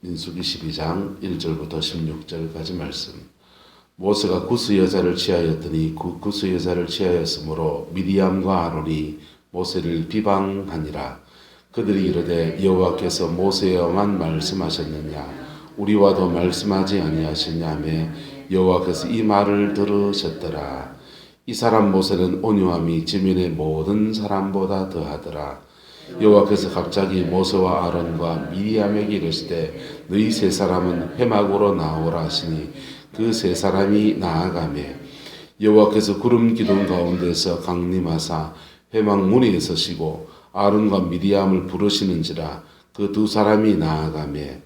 민수기 12장 1절부터 16절까지 말씀. 모세가 구스 여자를 취하였더니 그 구스 여자를 취하였으므로 미디암과 아론이 모세를 비방하니라. 그들이 이르되 여호와께서 모세와만 말씀하셨느냐 우리와도 말씀하지 아니하셨냐며 여호와께서 이 말을 들으셨더라. 이 사람 모세는 온유함이 지면의 모든 사람보다 더하더라. 여호와께서 갑자기 모세와 아론과 미리암에게 이르시되 너희 세 사람은 회막으로 나오라 하시니 그 세 사람이 나아가매 여호와께서 구름 기둥 가운데서 강림하사 회막 문에 서시고 아론과 미리암을 부르시는지라 그 두 사람이 나아가매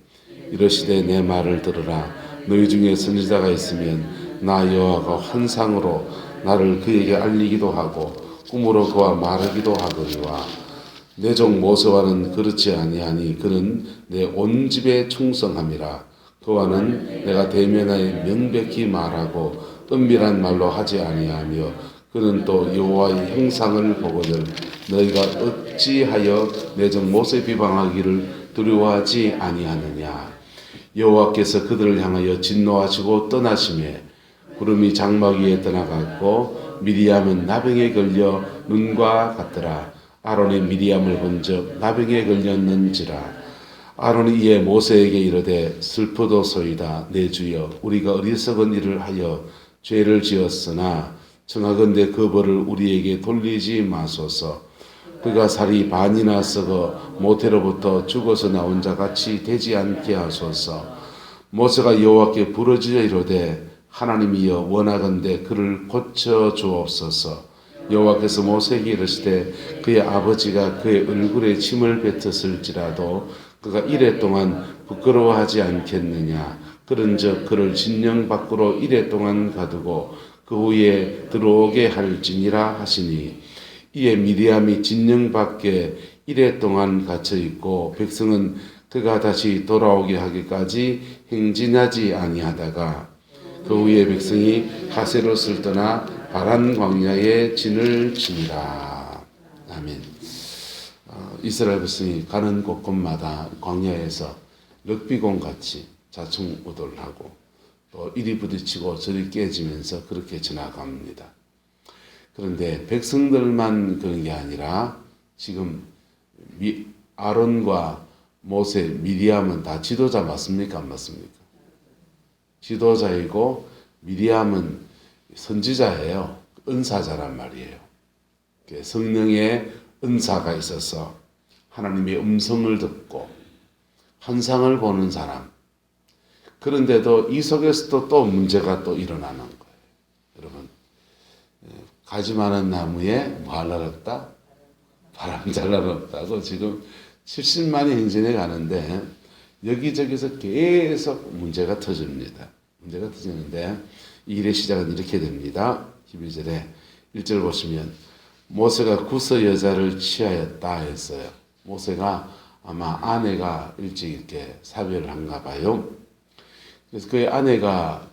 이르시되 내 말을 들으라. 너희 중에 선지자가 있으면 나 여호와가 환상으로 나를 그에게 알리기도 하고 꿈으로 그와 말하기도 하거니와 내 종 모세와는 그렇지 아니하니 그는 내 온 집에 충성함이라. 그와는 내가 대면하여 명백히 말하고 은밀한 말로 하지 아니하며 그는 또 여호와의 형상을 보거늘 너희가 어찌하여 내 종 모세 비방하기를 두려워하지 아니하느냐. 여호와께서 그들을 향하여 진노하시고 떠나시매 구름이 장막 위에 떠나갔고 미리암은 나병에 걸려 눈과 같더라. 아론이 미리암을 본즉 나병에 걸렸는지라. 아론이 이에 모세에게 이르되 슬프도소이다. 내 주여 우리가 어리석은 일을 하여 죄를 지었으나 청하건대 그 벌을 우리에게 돌리지 마소서. 그가 살이 반이나 썩어 모태로부터 죽어서 나온 자 같이 되지 않게 하소서. 모세가 여호와께 부르짖어 이르되 하나님이여 원하건대 그를 고쳐 주옵소서. 여호와께서 모세에게 이르시되 그의 아버지가 그의 얼굴에 침을 뱉었을지라도 그가 이래 동안 부끄러워하지 않겠느냐. 그런즉 그를 진영 밖으로 이래 동안 가두고 그 후에 들어오게 할지니라 하시니 이에 미리암이 진영 밖에 이래 동안 갇혀 있고 백성은 그가 다시 돌아오게 하기까지 행진하지 아니하다가 그 후에 백성이 하세롯을 떠나 바란 광야에 진을 치니라. 아멘. 이스라엘 백성이 가는 곳곳마다 광야에서 럭비공 같이 자충우돌을 하고 또 이리 부딪히고 저리 깨지면서 그렇게 지나갑니다. 그런데 백성들만 그런 게 아니라 지금 아론과 모세, 미리암은 다 지도자 맞습니까? 안 맞습니까? 지도자이고 미리암은 선지자예요. 은사자란 말이에요. 성령의 은사가 있어서 하나님의 음성을 듣고 환상을 보는 사람. 그런데도 이 속에서도 또 문제가 또 일어나는 거예요. 여러분, 가지 많은 나무에 뭐 할 날 없다? 바람 잘 날 없다고 지금 70만이 행진해 가는데 여기저기서 계속 문제가 터집니다. 문제가 터지는데 이 일의 시작은 이렇게 됩니다. 12절에 1절 보시면 모세가 구스 여자를 취하였다 했어요. 모세가 아마 아내가 일찍 이렇게 사별을 한가 봐요. 그래서 그의 아내가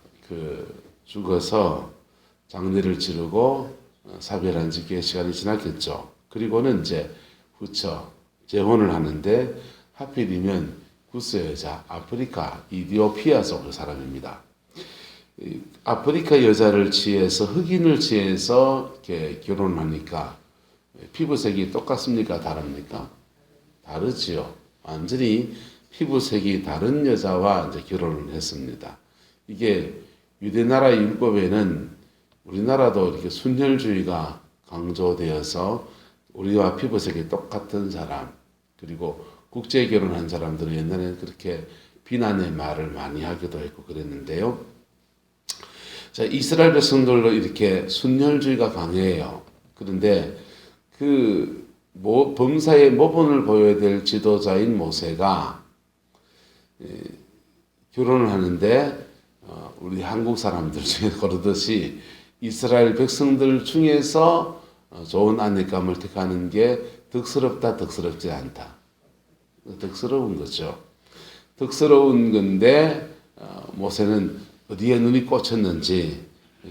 죽어서 장례를 치르고 사별한 지 꽤 시간이 지났겠죠. 그리고는 이제 후처 재혼을 하는데 하필이면 구스 여자 아프리카 이디오피아 속 사람입니다. 아프리카 여자를 취해서 흑인을 취해서 이렇게 결혼하니까 피부색이 똑같습니까? 다릅니까? 다르지요. 완전히 피부색이 다른 여자와 이제 결혼을 했습니다. 이게 유대나라의 율법에는 우리나라도 이렇게 순혈주의가 강조되어서 우리와 피부색이 똑같은 사람 그리고 국제 결혼한 사람들은 옛날에는 그렇게 비난의 말을 많이 하기도 했고 그랬는데요. 자, 이스라엘 백성들도 이렇게 순혈주의가 강해요. 그런데 범사의 모범을 보여야 될 지도자인 모세가 결혼을 하는데 우리 한국 사람들 중에 그러듯이 이스라엘 백성들 중에서 좋은 아내감을 택하는 게 덕스럽다, 덕스럽지 않다. 덕스러운 거죠. 덕스러운 건데 모세는 어디에 눈이 꽂혔는지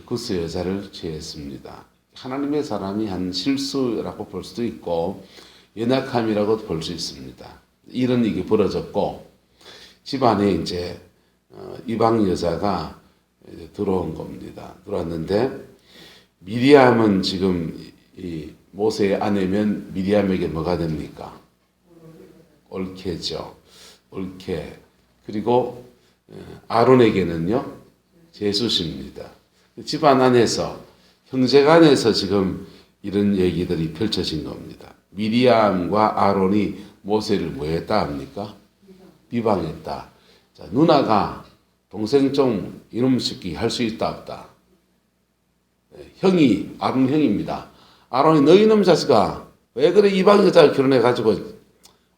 구스 여자를 취했습니다. 하나님의 사람이 한 실수라고 볼 수도 있고 연약함이라고 볼 수 있습니다. 이런 일이 벌어졌고 집안에 이제 이방 여자가 이제 들어온 겁니다. 들어왔는데 미리암은 지금 이 모세의 아내면 미리암에게 뭐가 됩니까? 올케죠. 올케. 그리고 아론에게는요 제수십니다. 집안 안에서 형제간에서 지금 이런 얘기들이 펼쳐진 겁니다. 미리암과 아론이 모세를 뭐 했다 합니까? 비방했다. 자, 누나가 동생 좀 이놈 새끼 할 수 있다 없다. 형이 아론 형입니다. 아론이 너 이놈 자식아 왜 그래 이방 여자 결혼해 가지고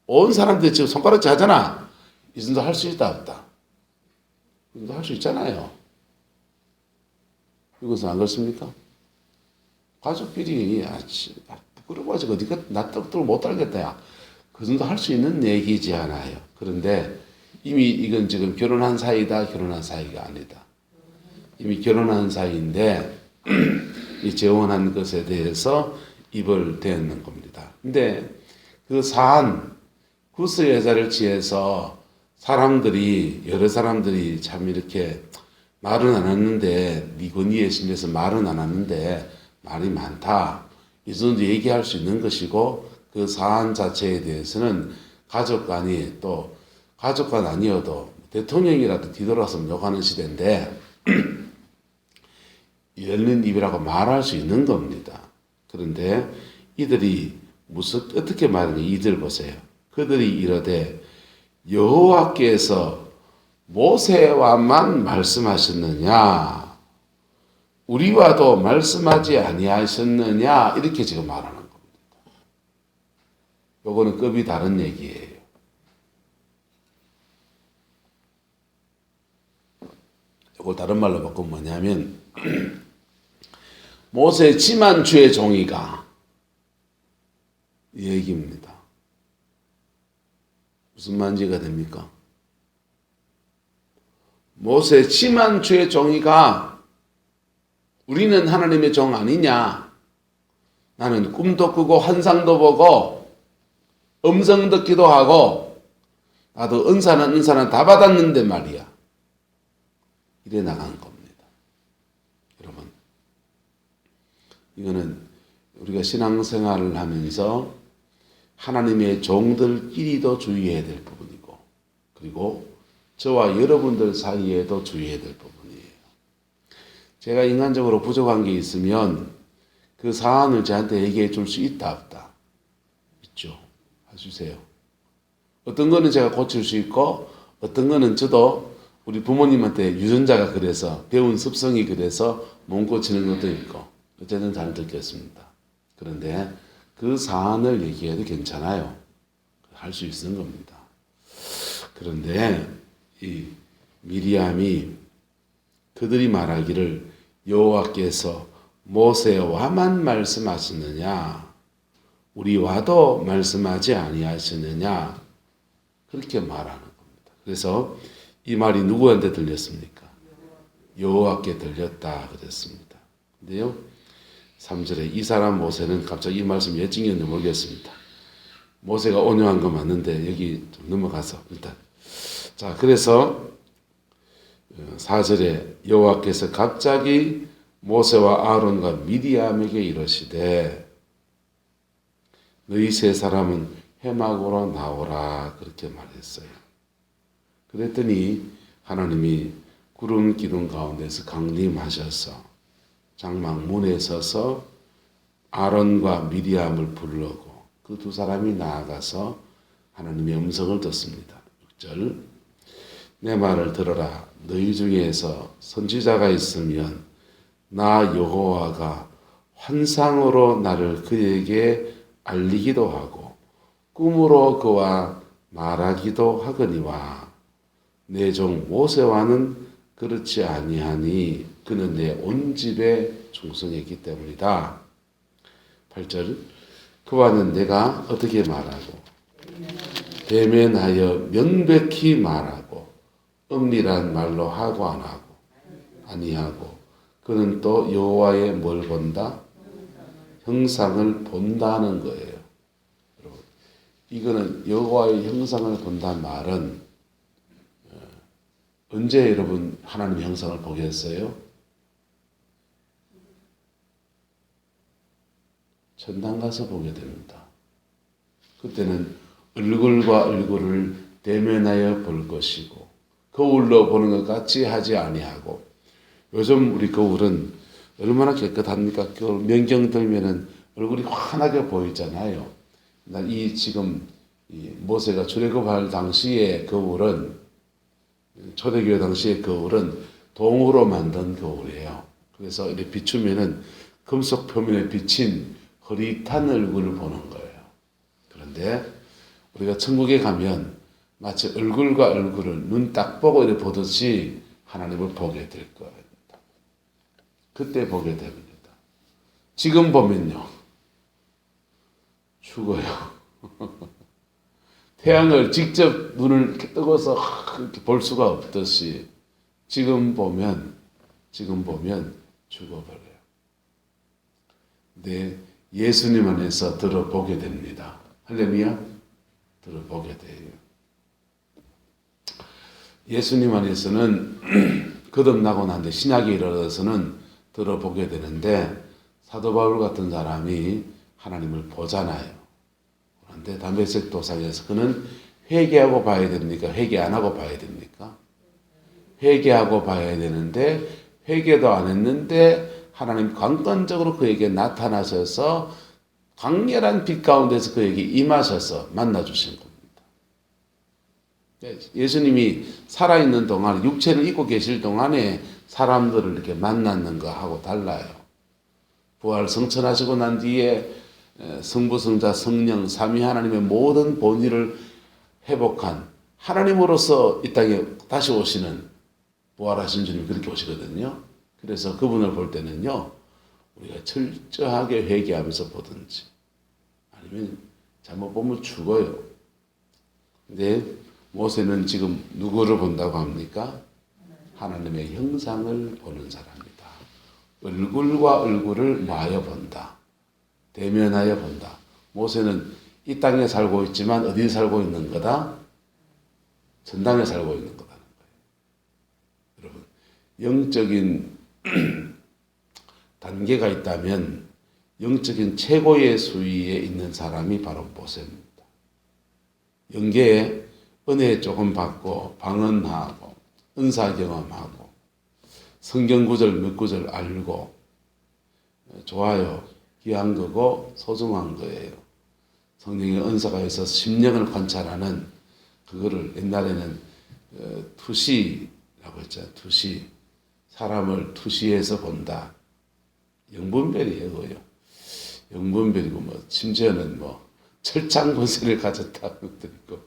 온 사람들이 지금 손가락질 하잖아. 이 정도 할 수 있다 없다. 이 정도 할 수 있잖아요. 이것은 안 그렇습니까? 가족끼리 부끄러워가지고 어디가 나 떡들 못 달겠다 야. 그 정도 할 수 있는 얘기지 않아요. 그런데 이미 이건 지금 결혼한 사이다 결혼한 사이가 아니다. 이미 결혼한 사이인데 이 재혼한 것에 대해서 입을 대는 겁니다. 근데 그 사안 구스 여자를 취해서 여러 사람들이 참 이렇게 말은 안 했는데 니고니에 심해서 말은 안 했는데 말이 많다. 이 정도 얘기할 수 있는 것이고 그 사안 자체에 대해서는 가족간이 또 가족간 아니어도 대통령이라도 뒤돌아서 욕하는 시대인데 열린 입이라고 말할 수 있는 겁니다. 그런데 이들이 어떻게 말하냐 이들 보세요. 그들이 이르되 여호와께서 모세와만 말씀하셨느냐 우리와도 말씀하지 아니하셨느냐 이렇게 지금 말하는 겁니다. 요거는 급이 다른 얘기예요. 요걸 다른 말로 바꾸면 뭐냐면 모세 지만주의 종이가 이 얘기입니다. 무슨 만지가 됩니까? 모세 지만주의 종이가 우리는 하나님의 종 아니냐? 나는 꿈도 꾸고 환상도 보고 음성 듣기도 하고 나도 은사는 다 받았는데 말이야. 이래 나간 겁니다. 여러분 이거는 우리가 신앙생활을 하면서 하나님의 종들끼리도 주의해야 될 부분이고 그리고 저와 여러분들 사이에도 주의해야 될 부분이에요. 제가 인간적으로 부족한 게 있으면 그 사안을 저한테 얘기해 줄 수 있다 없다? 있죠. 해주세요. 어떤 거는 제가 고칠 수 있고 어떤 거는 저도 우리 부모님한테 유전자가 그래서 배운 습성이 그래서 못 고치는 것도 있고 어쨌든 잘 듣겠습니다. 그런데 그 사안을 얘기해도 괜찮아요. 할 수 있는 겁니다. 그런데 이 미리암이 그들이 말하기를 여호와께서 모세와만 말씀하시느냐 우리와도 말씀하지 아니하시느냐 그렇게 말하는 겁니다. 그래서 이 말이 누구한테 들렸습니까? 여호와께 들렸다 그랬습니다. 근데요 3절에 이 사람 모세는 갑자기 이 말씀 왜 찍었는지 모르겠습니다. 모세가 온유한 거 맞는데 여기 좀 넘어가서 일단 자 그래서 4절에 여호와께서 갑자기 모세와 아론과 미디암에게 이르시되 너희 세 사람은 회막으로 나오라 그렇게 말했어요. 그랬더니 하나님이 구름 기둥 가운데서 강림하셔서 장막 문에 서서 아론과 미리암을 부르고 그 두 사람이 나아가서 하나님의 음성을 듣습니다. 6절 내 말을 들어라. 너희 중에서 선지자가 있으면 나 여호와가 환상으로 나를 그에게 알리기도 하고 꿈으로 그와 말하기도 하거니와 내 종 모세와는 그렇지 아니하니 그는 내 온 집에 충성했기 때문이다. 8절 그와는 내가 어떻게 말하고 대면하여 명백히 말하고 은밀한 말로 하고 안 하고 아니하고 그는 또 여호와의 뭘 본다? 형상을 본다는 거예요. 여러분, 이거는 여호와의 형상을 본다는 말은 언제 여러분 하나님의 형상을 보게 했어요? 천당 가서 보게 됩니다. 그때는 얼굴과 얼굴을 대면하여 볼 것이고 거울로 보는 것 같이 하지 아니하고 요즘 우리 거울은 얼마나 깨끗합니까? 그 명경 들면은 얼굴이 환하게 보이잖아요. 이 지금 이 모세가 출애굽할 당시의 거울은 초대교회 당시의 거울은 동으로 만든 거울이에요. 그래서 이렇게 비추면은 금속 표면에 비친 흐릿한 얼굴을 보는 거예요. 그런데 우리가 천국에 가면 마치 얼굴과 얼굴을 눈 딱 보고 이렇게 보듯이 하나님을 보게 될 거예요. 그때 보게 됩니다. 지금 보면요. 죽어요. 태양을 직접 눈을 이렇게 뜨고서 이렇게 볼 수가 없듯이 지금 보면 죽어버려요. 근데 예수님 안에서 들어보게 됩니다. 할렐루야. 들어보게 돼요. 예수님 안에서는 거듭나고 난 뒤 신약에 이르러서는 들어보게 되는데 사도 바울 같은 사람이 하나님을 보잖아요. 그런데 담배색 도상에서 그는 회개하고 봐야 됩니까? 회개 안 하고 봐야 됩니까? 회개하고 봐야 되는데 회개도 안 했는데 하나님 관건적으로 그에게 나타나셔서 강렬한 빛 가운데서 그에게 임하셔서 만나주신 겁니다. 예수님이 살아있는 동안 육체를 입고 계실 동안에 사람들을 이렇게 만나는 거하고 달라요. 부활 성천하시고 난 뒤에 성부, 성자, 성령, 삼위 하나님의 모든 본의를 회복한 하나님으로서 이 땅에 다시 오시는 부활하신 주님이 그렇게 오시거든요. 그래서 그분을 볼 때는요, 우리가 철저하게 회개하면서 보든지 아니면 잘못 보면 죽어요. 근데 모세는 지금 누구를 본다고 합니까? 하나님의 형상을 보는 사람이다. 얼굴과 얼굴을 마하여 본다. 대면하여 본다. 모세는 이 땅에 살고 있지만 어디에 살고 있는 거다? 천당에 살고 있는 거다는 거예요. 여러분, 영적인 단계가 있다면 영적인 최고의 수위에 있는 사람이 바로 모세입니다. 영계에 은혜 조금 받고 방언하고 은사 경험하고 성경 구절 몇 구절 알고 좋아요. 귀한 거고 소중한 거예요. 성령의 은사가 있어서 심령을 관찰하는 그거를 옛날에는 투시라고 했잖아요. 투시. 사람을 투시해서 본다. 영분별이에요. 그거요. 영분별이고 심지어는 철장 권세를 가졌다는 것도 있고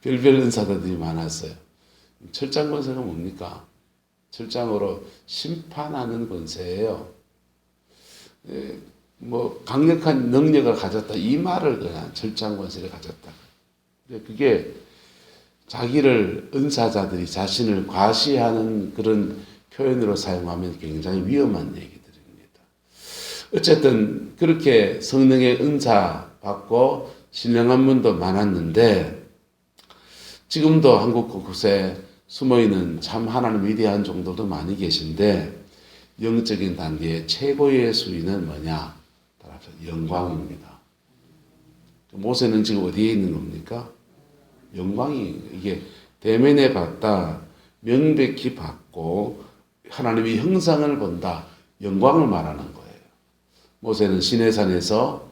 별별 은사들이 많았어요. 철장 권세가 뭡니까? 철장으로 심판하는 권세예요. 강력한 능력을 가졌다 이 말을 그냥 철장 권세를 가졌다. 그게 자기를 은사자들이 자신을 과시하는 그런 표현으로 사용하면 굉장히 위험한 얘기들입니다. 어쨌든 그렇게 성령의 은사 받고 신령한 분도 많았는데 지금도 한국 곳곳에 숨어있는 참 하나님 위대한 종들도 많이 계신데 영적인 단계의 최고의 수위는 뭐냐? 따라서 영광입니다. 모세는 지금 어디에 있는 겁니까? 영광이 이게 대면에 봤다, 명백히 봤고 하나님의 형상을 본다, 영광을 말하는 거예요. 모세는 시내산에서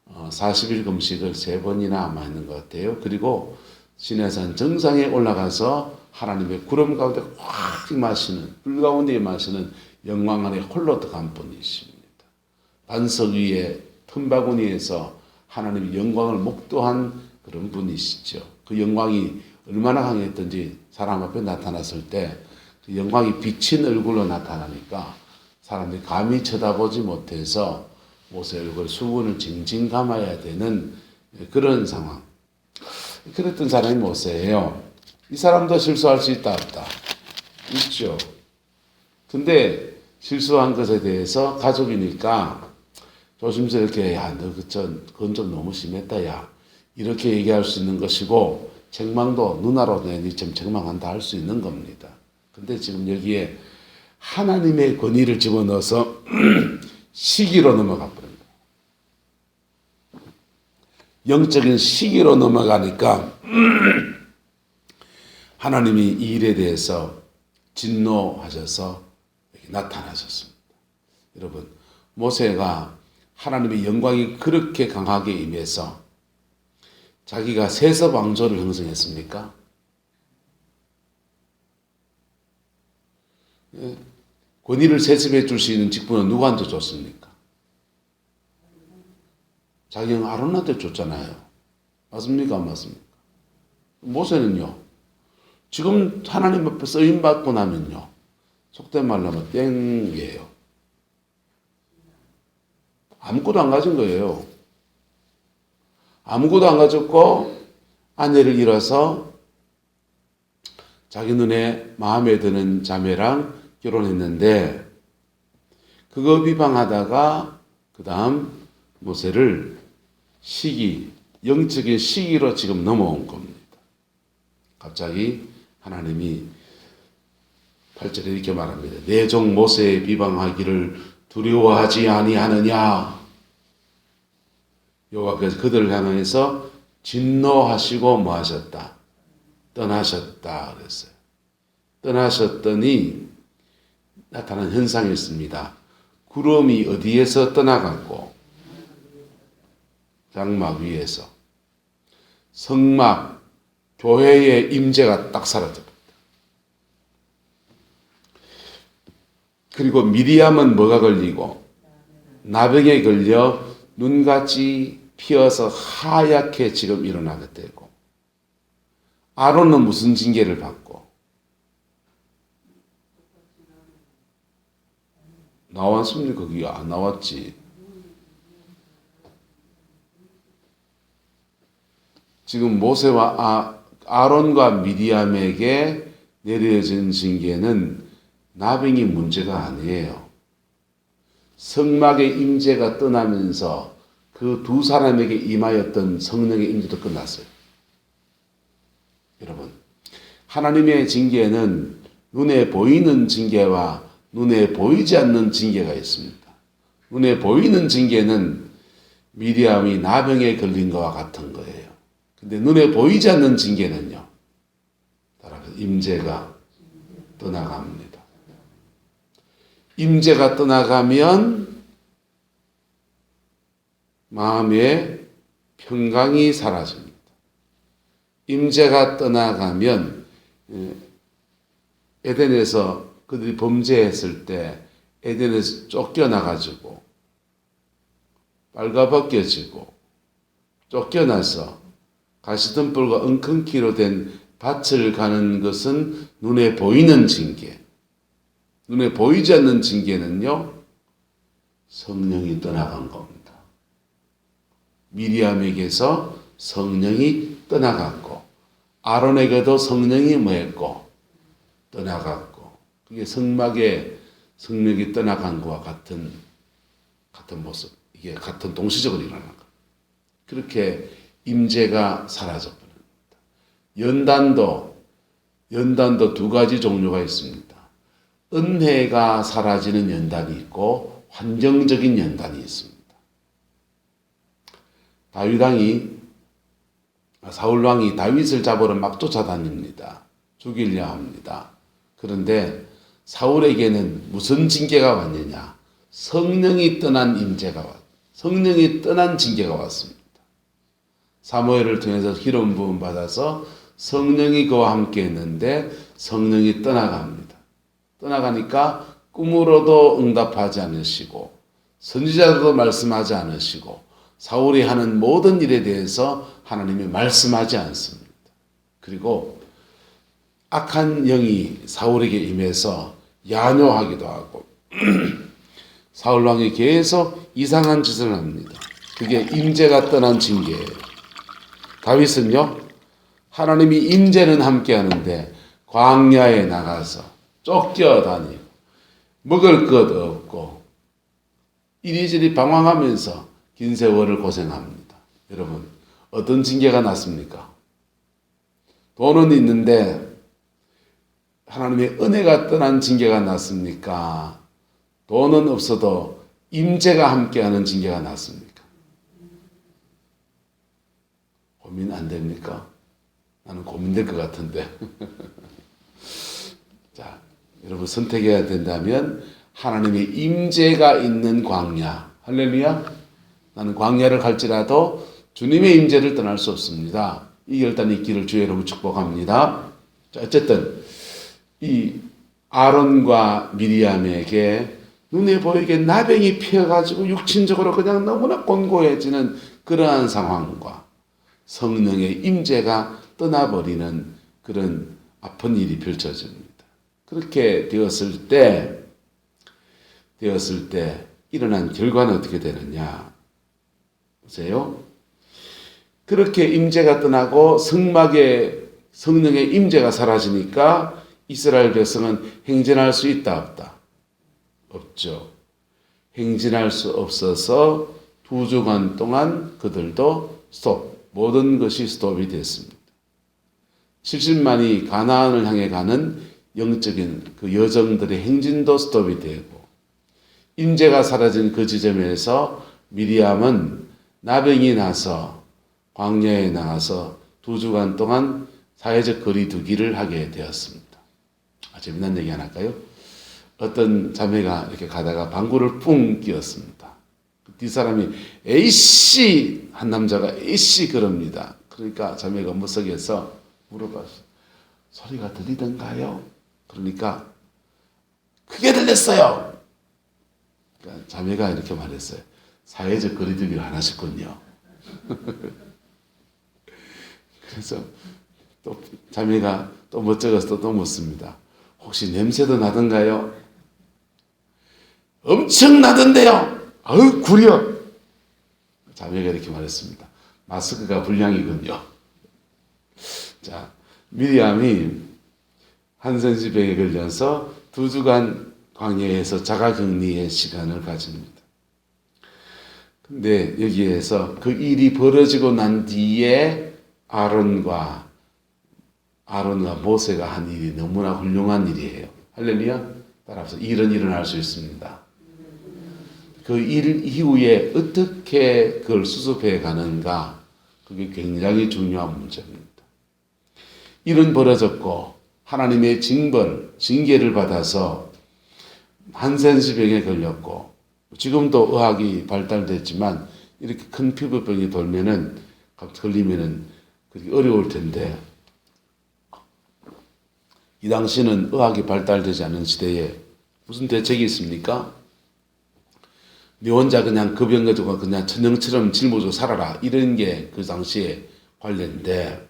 40일 금식을 3번이나 아마 했는 것 같아요. 그리고 시내산 정상에 올라가서 하나님의 구름 가운데 확 임하시는, 불 가운데 임하시는 영광 안에 홀로 들어간 분이십니다. 반석 위에 틈바구니에서 하나님의 영광을 목도한 그런 분이시죠. 그 영광이 얼마나 강했던지 사람 앞에 나타났을 때 그 영광이 비친 얼굴로 나타나니까 사람들이 감히 쳐다보지 못해서 모세 얼굴 수군을 징징 감아야 되는 그런 상황. 그랬던 사람이 모세예요. 이 사람도 실수할 수 있다 없다? 있죠. 근데 실수한 것에 대해서 가족이니까 조심스럽게 그건 좀 너무 심했다 야 이렇게 얘기할 수 있는 것이고 책망도 누나로 네 좀 책망한다 할 수 있는 겁니다. 근데 지금 여기에 하나님의 권위를 집어넣어서 시기로 넘어가 버립니다. 영적인 시기로 넘어가니까 하나님이 이 일에 대해서 진노하셔서 여기 나타나셨습니다. 여러분, 모세가 하나님의 영광이 그렇게 강하게 임해서 자기가 세습 왕조를 형성했습니까? 권위를 세습해 줄 수 있는 직분은 누구한테 줬습니까? 자기 형 아론한테 줬잖아요. 맞습니까? 안 맞습니까? 모세는요, 지금 하나님 앞에 쓰임 받고 나면요, 속된 말로 하면 땡이에요. 아무것도 안 가진 거예요. 아무것도 안 가졌고 아내를 잃어서 자기 눈에 마음에 드는 자매랑 결혼했는데 그거 비방하다가 그 다음 모세를 영적인 시기로 지금 넘어온 겁니다. 갑자기 하나님이 8절에 이렇게 말합니다. 내 종 모세의 비방하기를 두려워하지 아니하느냐. 여호와께서 그들을 향해서 진노하시고 뭐 하셨다? 떠나셨다 그랬어요. 떠나셨더니 나타난 현상이 있습니다. 구름이 어디에서 떠나갔고 장막 위에서 성막 교회의 임재가 딱 사라졌다. 그리고 미리암은 뭐가 걸리고 나병에 걸려 눈같이 피어서 하얗게 지금 일어나게 되고 아론은 무슨 징계를 받고 나왔습니까? 거기 안 나왔지. 지금 모세와 아론과 미리암에게 내려진 징계는 나병이 문제가 아니에요. 성막의 임재가 떠나면서 그 두 사람에게 임하였던 성령의 임재도 끝났어요. 여러분, 하나님의 징계는 눈에 보이는 징계와 눈에 보이지 않는 징계가 있습니다. 눈에 보이는 징계는 미리암이 나병에 걸린 것과 같은 거예요. 근데 눈에 보이지 않는 징계는요, 따라서 임재가 떠나갑니다. 임재가 떠나가면 마음의 평강이 사라집니다. 임재가 떠나가면 에덴에서 그들이 범죄했을 때 에덴에서 쫓겨나가지고 빨가벗겨지고 쫓겨나서 가시덤불과 엉겅퀴로 된 밭을 가는 것은 눈에 보이는 징계. 눈에 보이지 않는 징계는요, 성령이 떠나간 겁니다. 미리암에게서 성령이 떠나갔고, 아론에게도 성령이 뭐했고, 떠나갔고, 그게 성막에 성령이 떠나간 것과 같은 모습, 이게 같은 동시적으로 일어나는 것. 그렇게 임재가 사라져버립니다. 연단도 두 가지 종류가 있습니다. 은혜가 사라지는 연단이 있고 환경적인 연단이 있습니다. 사울 왕이 다윗을 잡으러 막 쫓아다닙니다. 죽이려 합니다. 그런데 사울에게는 무슨 징계가 왔느냐? 성령이 떠난 징계가 왔습니다. 사무엘을 통해서 기름 부음 받아서 성령이 그와 함께 했는데 성령이 떠나갑니다. 떠나가니까 꿈으로도 응답하지 않으시고 선지자로도 말씀하지 않으시고 사울이 하는 모든 일에 대해서 하나님이 말씀하지 않습니다. 그리고 악한 영이 사울에게 임해서 야뇨하기도 하고 사울왕이 계속 이상한 짓을 합니다. 그게 임재가 떠난 징계예요. 다윗은요, 하나님이 임재는 함께 하는데 광야에 나가서 쫓겨다니고 먹을 것 없고 이리저리 방황하면서 긴 세월을 고생합니다. 여러분, 어떤 징계가 났습니까? 돈은 있는데 하나님의 은혜가 떠난 징계가 낫습니까? 돈은 없어도 임재가 함께하는 징계가 낫습니까? 고민 안 됩니까? 나는 고민될 것 같은데. 자, 여러분 선택해야 된다면 하나님의 임재가 있는 광야. 할렐루야. 나는 광야를 갈지라도 주님의 임재를 떠날 수 없습니다. 이 결단이 있기를 주의 이름으로 축복합니다. 자, 어쨌든 이 아론과 미리암에게 눈에 보이게 나병이 피어가지고 육신적으로 그냥 너무나 곤고해지는 그러한 상황과 성령의 임재가 떠나버리는 그런 아픈 일이 펼쳐집니다. 그렇게 되었을 때 일어난 결과는 어떻게 되느냐? 보세요. 그렇게 임재가 떠나고 성막에 성령의 임재가 사라지니까 이스라엘 백성은 행진할 수 있다 없다? 없죠. 행진할 수 없어서 2주간 동안 그들도 스톱, 모든 것이 스톱이 됐습니다. 70만이 가나안을 향해 가는 영적인 그 여정들의 행진도 스톱이 되고 임재가 사라진 그 지점에서 미리암은 나병이 나서 광야에 나가서 2주간 동안 사회적 거리두기를 하게 되었습니다. 재미난 얘기 하나 할까요? 어떤 자매가 이렇게 가다가 방구를 뿡 끼었습니다. 뒷사람이 에이씨 한 남자가 에이씨 그럽니다. 그러니까 자매가 무석해서 물어봤어요. 소리가 들리던가요? 그러니까 크게 들렸어요. 그러니까 자매가 이렇게 말했어요. 사회적 거리두기를 안 하셨군요. 그래서 또 자매가 또 멋쩍어서 또 묻습니다. 혹시 냄새도 나던가요? 엄청 나던데요. 아유 구려. 자매가 이렇게 말했습니다. 마스크가 불량이군요. 자, 미리암이 한센시병에 걸려서 2주간 광야에서 자가격리의 시간을 가집니다. 근데 여기에서 그 일이 벌어지고 난 뒤에 아론과 모세가 한 일이 너무나 훌륭한 일이에요. 할렐루야. 따라서 일은 일어날 수 있습니다. 그 일 이후에 어떻게 그걸 수습해 가는가, 그게 굉장히 중요한 문제입니다. 일은 벌어졌고 하나님의 징계를 받아서 한센시병에 걸렸고 지금도 의학이 발달됐지만 이렇게 큰 피부병이 걸리면은 그게 어려울 텐데 이 당시는 의학이 발달되지 않은 시대에 무슨 대책이 있습니까? 네 혼자 그냥 그 병 가지고 그냥 천형처럼 짊어지고 살아라 이런 게 그 당시에 관련돼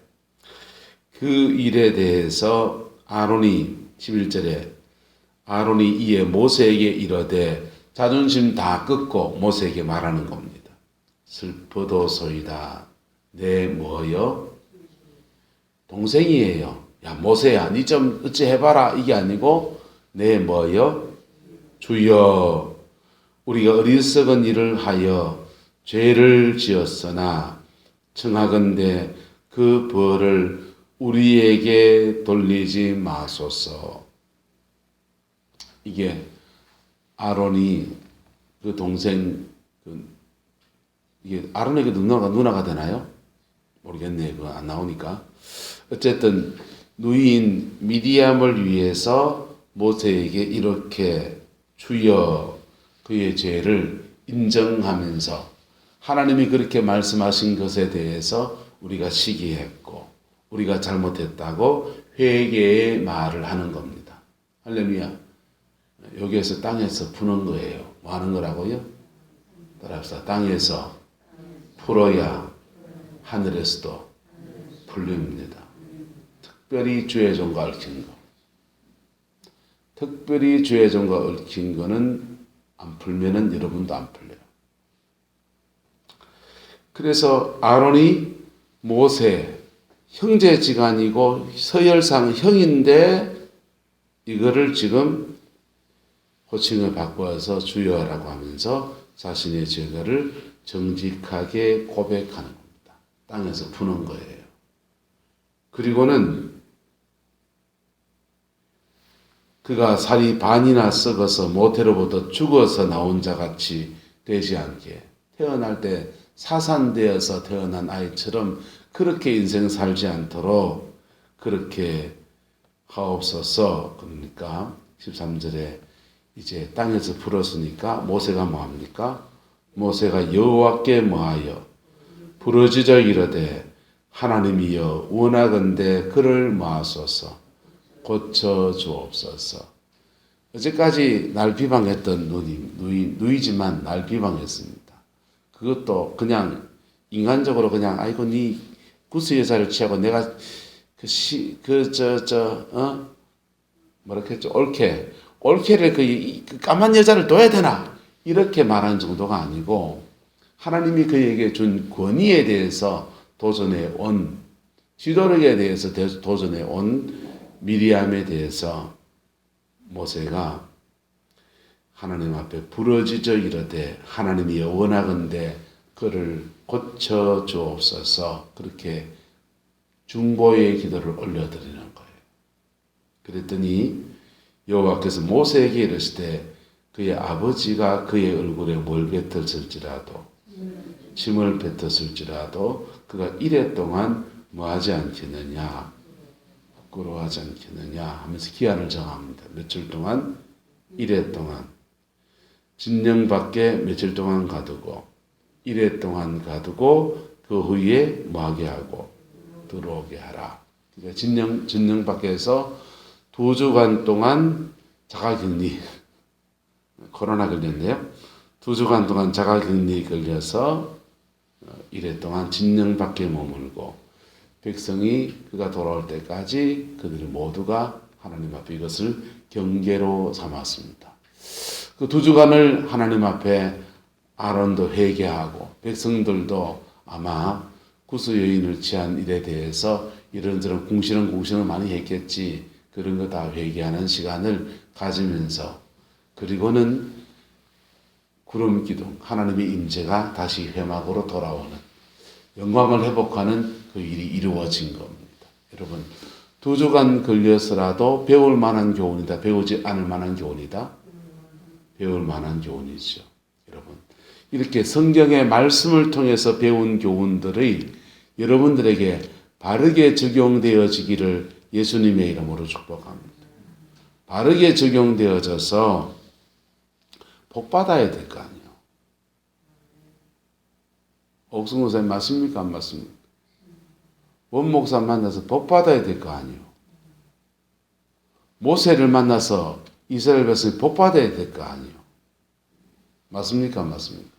그 일에 대해서 아론이 11절에 아론이 이에 모세에게 이르되 자존심 다 끊고 모세에게 말하는 겁니다. 슬퍼도소이다. 내 뭐여? 동생이에요. 야 모세야 니 좀 어찌 해봐라 이게 아니고 내 뭐여? 주여 우리가 어리석은 일을 하여 죄를 지었으나 청하건대 그 벌을 우리에게 돌리지 마소서. 이게 아론이 그 동생 이게 아론에게 누나가 되나요? 모르겠네. 그거 안 나오니까. 어쨌든 누이인 미디암을 위해서 모세에게 이렇게 주여 그의 죄를 인정하면서 하나님이 그렇게 말씀하신 것에 대해서 우리가 시기했고 우리가 잘못했다고 회개의 말을 하는 겁니다. 할렐루야. 여기에서 땅에서 푸는 거예요. 뭐 하는 거라고요? 따라합시다. 땅에서 풀어야 하늘에서도 풀립니다. 특별히 주의 종과 얽힌 거. 특별히 주의 종과 얽힌 거는 안 풀면은 여러분도 안 풀려요. 그래서 아론이 모세 형제지간이고 서열상 형인데 이거를 지금 호칭을 바꿔서 주여라고 하면서 자신의 죄를 정직하게 고백하는 겁니다. 땅에서 푸는 거예요. 그리고는 그가 살이 반이나 썩어서 모태로부터 죽어서 나온 자 같이 되지 않게 태어날 때 사산되어서 태어난 아이처럼 그렇게 인생 살지 않도록 그렇게 하옵소서. 그러니까 13절에 이제 땅에서 불었으니까 모세가 뭐합니까? 모세가 여호와께 뭐하여 부르짖어 이르되 하나님이여 원하건대 그를 뭐하소서 고쳐 주옵소서. 어제까지 날 비방했던 누이지만 날 비방했습니다. 그것도 그냥 인간적으로 그냥 아이고 니 구스 여자를 취하고 내가 뭐라고 했죠? 올케를 그 까만 여자를 둬야 되나? 이렇게 말한 정도가 아니고 하나님이 그에게 준 권위에 대해서 도전해 온 지도력에 대해서 도전해 온 미리암에 대해서 모세가 하나님 앞에 부르짖어 이르되 하나님이 원하건대 그를 고쳐 주옵소서. 그렇게 중보의 기도를 올려드리는 거예요. 그랬더니 여호와께서 모세에게 이르시되 그의 아버지가 그의 얼굴에 뭘 뱉었을지라도 침을 뱉었을지라도 그가 이래 동안 뭐하지 않겠느냐 부끄러워하지 않겠느냐 하면서 기한을 정합니다. 며칠 동안 이래 동안 진영 밖에 며칠 동안 가두고 이래 동안 가두고 그 후에 뭐하게 하고 들어오게 하라. 그러니까 진영 밖에서 2주간 동안 자가격리 코로나 걸렸네요. 2주간 동안 자가격리 걸려서 이래 동안 진영 밖에 머물고 백성이 그가 돌아올 때까지 그들이 모두가 하나님 앞에 이것을 경계로 삼았습니다. 그 2주간을 하나님 앞에 아론도 회개하고 백성들도 아마 구스 여인을 취한 일에 대해서 이런저런 궁시렁궁시렁 많이 했겠지. 그런 거 다 회개하는 시간을 가지면서 그리고는 구름 기둥 하나님의 임재가 다시 회막으로 돌아오는 영광을 회복하는 그 일이 이루어진 겁니다. 여러분 2주간 걸려서라도 배울 만한 교훈이다. 배우지 않을 만한 교훈이다. 배울 만한 교훈이죠. 여러분 이렇게 성경의 말씀을 통해서 배운 교훈들이 여러분들에게 바르게 적용되어지기를 예수님의 이름으로 축복합니다. 바르게 적용되어져서 복받아야 될 거 아니에요. 옥승 목사님 맞습니까? 안 맞습니까? 원 목사 만나서 복받아야 될 거 아니에요. 모세를 만나서 이스라엘 백성이 복받아야 될 거 아니에요. 맞습니까? 안 맞습니까?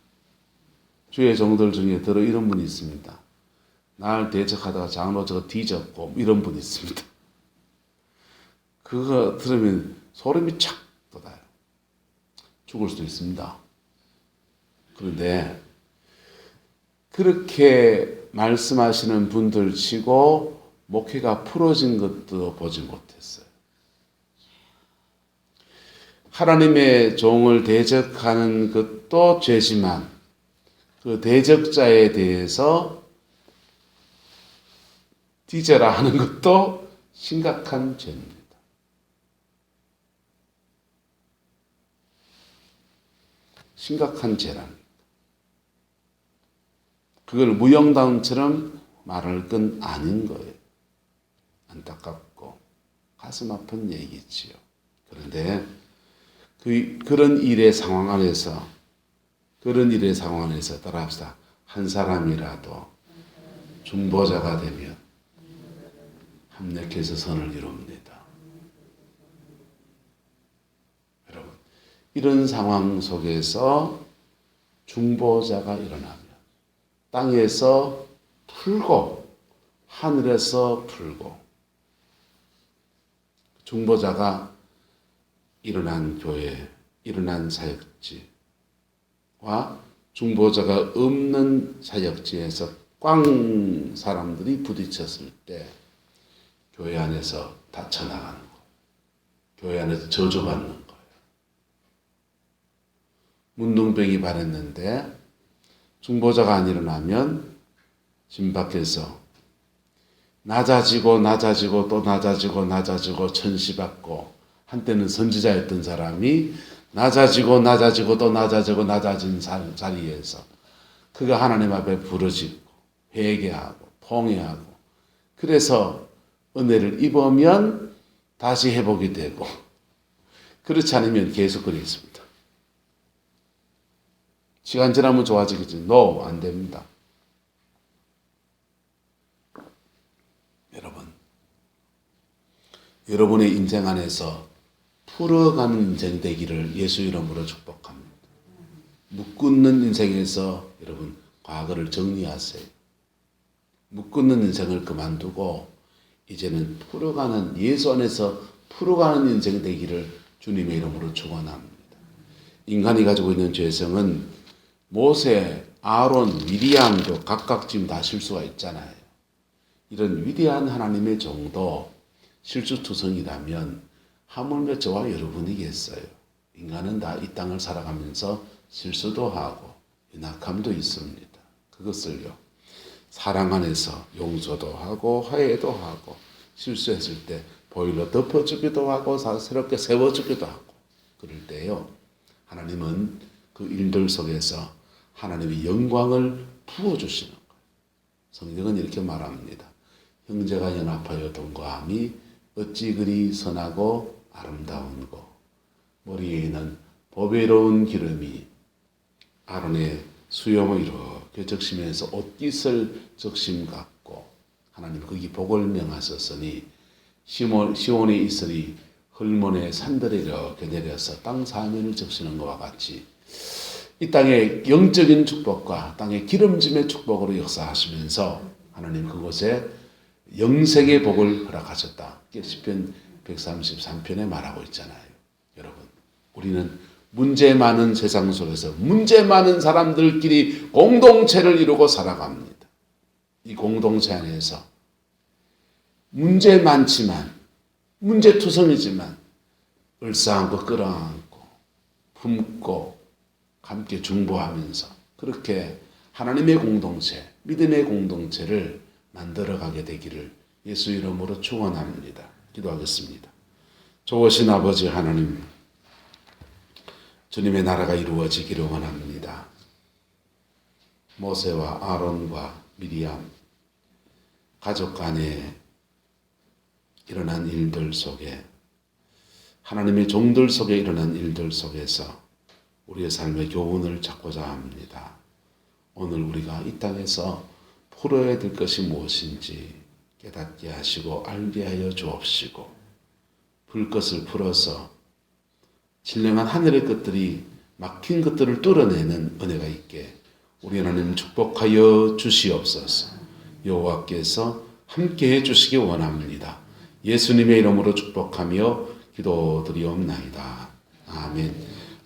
주의 종들 중에 들어 이런 분이 있습니다. 날 대적하다가 장로 저거 뒤졌고 이런 분이 있습니다. 그거 들으면 소름이 착 돋아요. 죽을 수도 있습니다. 그런데 그렇게 말씀하시는 분들 치고 목회가 풀어진 것도 보지 못했어요. 하나님의 종을 대적하는 것도 죄지만 그 대적자에 대해서 뒤져라 하는 것도 심각한 죄입니다. 심각한 죄랍니다. 그걸 무용담처럼 말할 건 아닌 거예요. 안타깝고 가슴 아픈 얘기지요. 그런데 그런 일의 상황 안에서 따라합시다. 한 사람이라도 중보자가 되면 합력해서 선을 이룹니다. 여러분, 이런 상황 속에서 중보자가 일어나면 땅에서 풀고 하늘에서 풀고 중보자가 일어난 교회, 일어난 사역지와 중보자가 없는 사역지에서 꽝 사람들이 부딪혔을 때 교회 안에서 다쳐나가는 거예요. 교회 안에서 저주받는 거예요. 문둥병이 발했는데 중보자가 안 일어나면 진 밖에서 낮아지고 또 낮아지고 천시받고 한때는 선지자였던 사람이 낮아지고 낮아지고 또 낮아지고 낮아진 자리에서 그가 하나님 앞에 부르짖고 회개하고 통회하고 그래서 은혜를 입으면 다시 회복이 되고 그렇지 않으면 계속 그리 있습니다. 시간 지나면 좋아지겠지. No, 안 됩니다. 여러분의 인생 안에서 풀어가는 인생 되기를 예수 이름으로 축복합니다. 묶는 인생에서 여러분 과거를 정리하세요. 묶는 인생을 그만두고 이제는 풀어가는 예수 안에서 풀어가는 인생 되기를 주님의 이름으로 축원합니다. 인간이 가지고 있는 죄성은 모세, 아론, 미리암도 각각 지금 다 실수가 있잖아요. 이런 위대한 하나님의 정도 실수투성이라면 하물며 저와 여러분이겠어요. 인간은 다 이 땅을 살아가면서 실수도 하고 연약함도 있습니다. 그것을요 사랑 안에서 용서도 하고 화해도 하고 실수했을 때 보일러 덮어주기도 하고 새롭게 세워주기도 하고 그럴 때요 하나님은 그 일들 속에서 하나님의 영광을 부어주시는 거예요. 성경은 이렇게 말합니다. 형제가 연합하여 동거함이 어찌 그리 선하고 아름다운고 머리에는 보배로운 기름이 아론의 수염을 이렇게 적시면서 옷깃을 적심 같고 하나님 거기 복을 명하셨으니 시온에 있으리 헐몬의 산들이 이렇게 내려서 땅 사면을 적시는 것과 같이 이 땅의 영적인 축복과 땅의 기름짐의 축복으로 역사하시면서 하나님 그곳에 영생의 복을 허락하셨다. 시편 133편에 말하고 있잖아요. 여러분, 우리는 문제 많은 세상 속에서 문제 많은 사람들끼리 공동체를 이루고 살아갑니다. 이 공동체 안에서 문제 많지만 문제투성이지만 을사안고 끌어안고 품고 함께 중보하면서 그렇게 하나님의 공동체, 믿음의 공동체를 만들어가게 되기를 예수 이름으로 축원합니다. 기도하겠습니다. 좋으신 아버지 하나님, 주님의 나라가 이루어지기를 원합니다. 모세와 아론과 미리암 가족 간에 일어난 일들 속에 하나님의 종들 속에 일어난 일들 속에서 우리의 삶의 교훈을 찾고자 합니다. 오늘 우리가 이 땅에서 풀어야 될 것이 무엇인지 깨닫게 하시고 알게 하여 주옵시고 불것을 풀어서 신령한 하늘의 것들이 막힌 것들을 뚫어내는 은혜가 있게 우리 하나님 축복하여 주시옵소서. 여호와께서 함께해 주시기 원합니다. 예수님의 이름으로 축복하며 기도드리옵나이다. 아멘.